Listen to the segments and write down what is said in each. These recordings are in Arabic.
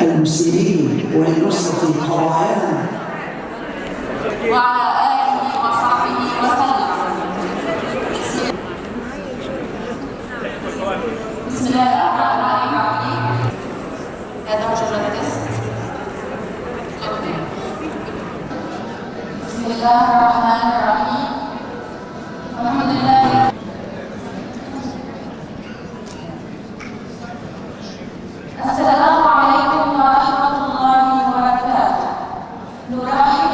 المسلمين ولنصرة القضايا وعلى آله وصحبه وسلم. بسم الله الرحمن الرحيم. هذا مجرد تست. بسم الله الرحمن الرحيم. الحمد لله. السلام عليكم ورحمة الله وبركاته. نرحب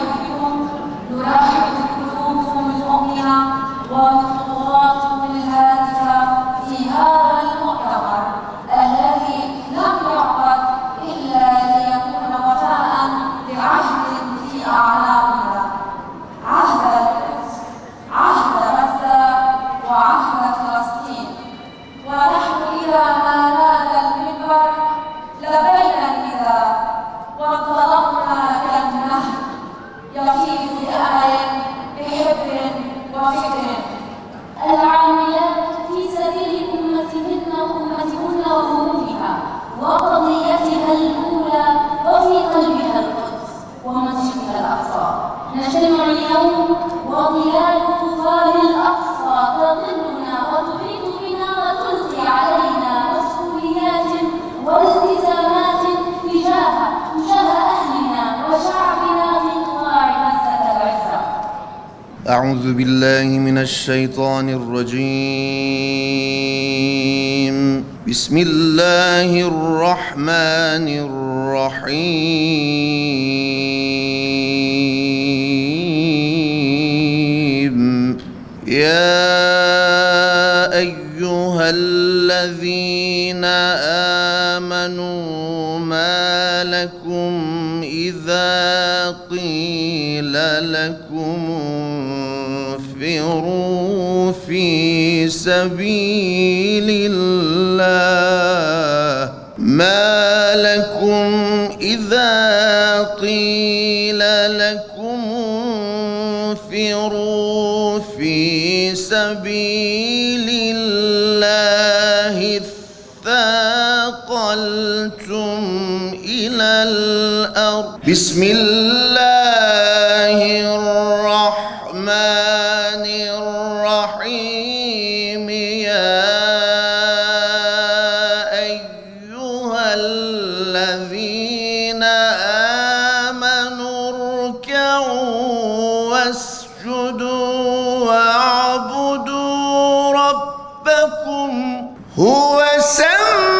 بقلوبكم المؤمنة وبخطواتكم الهادفة في هذا المؤتمر الذي لم يعقد إلا ليكون وفاء بعهد في أعلامنا، عهد القدس، عهد غزة وعهد فلسطين. ونحن إذا ما نال المنبر لبينا النداء وانطلقنا كالنهر يفيض بأمل بحبر وفكر. العاملات في سبيل أمتهن وهمومها وقضيتها الأولى وفي قلبها القدس ومسجدها الأقصى. نجتمع اليوم وظلال طوفان الأقصى تظلنا وتحيط بنا وتلقي علينا مسؤوليات والتزامات تجاه أهلنا وشعبنا في قطاع غزة العزة. أعوذ بالله من الشيطان الرجيم. بسم الله الرحمن الرحيم. يا أيها الذين آمنوا ما لكم إذا قيل لكم انفروا في سبيل الله ما لكم إذا قيل لكم انفروا في سبيل الله اثاقلتم إلى الأرض. بسم الله الرحمن الرحيم. يا أيها الذين آمنوا اركعوا واسجدوا واعبدوا ربكم هو سمى